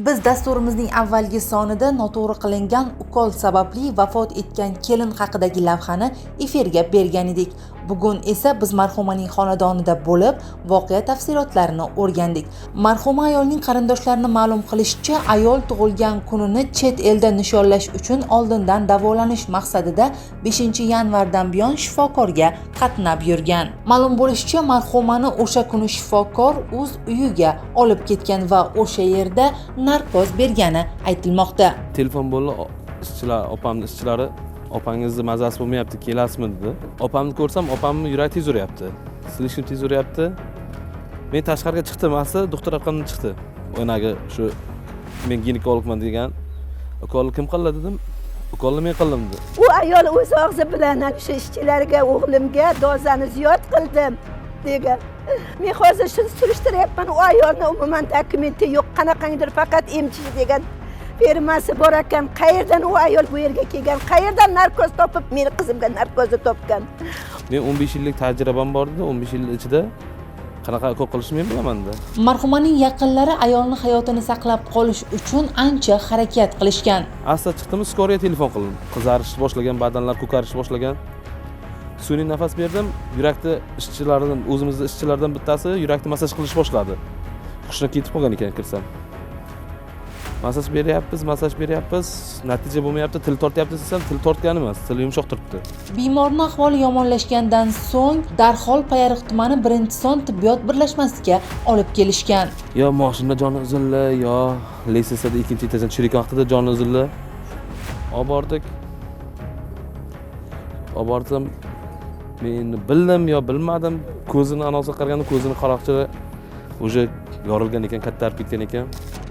Biz dasturimizning avvalgi sonida noto'g'ri qilingan ukol sababli vafot etgan kelin haqidagi lavhani efirga bergan edik. Bugun esa biz marhumaning xonadonida bo'lib, voqea tafsilotlarini o'rgandik. Marhuma ayolning qarindoshlarini ma'lum qilishicha, ayol tug'ilgan kunini chet elda nishonlash uchun oldindan davolanish maqsadida 5-yanvardan buyon shifokorga qatnab yurgan. Ma'lum bo'lishicha, marhumani o'sha kuni shifokor o'z uyiga olib ketgan va o'sha yerda narkoz bergani aytilmoqda. Telefon bo'ldi, opamning ishchilari opangizni mazasi bo'lmayapti, kelasizmi dedi. Opamni ko'rsam, opamni yuragi tez uryapti. Slishim tez uryapti. Men tashqariga chiqdim, asli doktor raqamdan chiqdi. O'ynaga shu men ginekologman degan. Ukolni kim qildi dedim. Ukolni men qildim dedi. U ayol o'z og'zi bilan shu ishchilarga, o'g'limga dozani ziyod qildim degan. Men hozir shuni surishtiryapman, u ayolni umuman dokumenti yo'q, qanaqangidir faqat emchish degan firmasi bor ekan. Qayerdan u ayol bu yerga kelgan? Qayerdan narkoz topib, meni qizimga narkozni topgan? Men 15 yillik tajribam bor edi, 15 yil ichida qanaqa ukol qilishni men bilaman-da. Marhumaning yaqinlari ayolning hayotini saqlab qolish uchun ancha harakat qilishgan. Asli chiqdim, skoriya telefon qildim. Qizarish boshlagan, badanlar ko'karish boshlagan. Sun'iy nafas berdim. Yurakni ishchilaridan, o'zimizning ishchilardan bittasi yurakni massaj qilish boshladi. Hushni ketib qolgan ekan kirsam. Massaj beryapmiz, natija bo'lmayapti, til tortyapti desam, til tortgan emas, til yumshoq turibdi. Bemorning ahvoli yomonlashgandan so'ng darhol Payariq tumani 1-son tibbiyot birlashmasiga olib kelishgan. Yo mashina joni uzildi, yo litsenziyada 2-etajdan tushirgan vaqtida joni uzildi. Obordim. Men bildim yo bilmadim, ko'zini anosiga qaraganda ko'zini qaroqchili уже yorilgan ekan, kattarib ketgan ekan.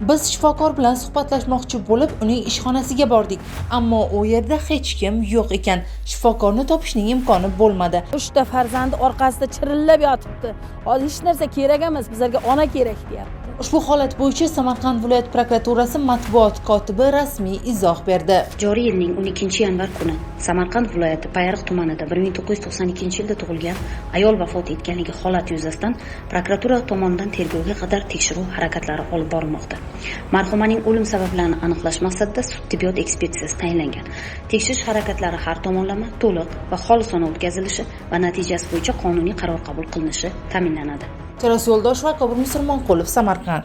Biz shifokor bilan suhbatlashmoqchi bo'lib, uning ishxonasiga bordik, ammo u yerda hech kim yo'q ekan. Shifokorni topishning imkoni bo'lmadi. 3 ta farzandi orqasida chirillab yotibdi. Hozir hech narsa kerak emas, bizlarga ona kerak deyapti. Ushbu holat bo'yicha Samarqand viloyat prokuraturasi matbuot kotibi rasmiy izoh berdi. Joriy yilning 12-yanvar kuni Samarqand viloyati Payariq tumanida 1992-yilda tug'ilgan ayol vafot etganligi holati yuzasidan prokuratura tomonidan tergovga qadar tekshiruv harakatlari olib borilmoqda. Marhumaning o'lim sabablarini aniqlash maqsadida sud tibbiyot ekspertizasi tayinlangan. Tekshirish harakatlari har tomonlama, to'liq va xolisona o'tkazilishi va natijasi bo'yicha qonuniy qaror qabul qilinishi ta'minlanadi. Taras Yo'ldoshev va Qobur Musulmonqulov, Samarqand.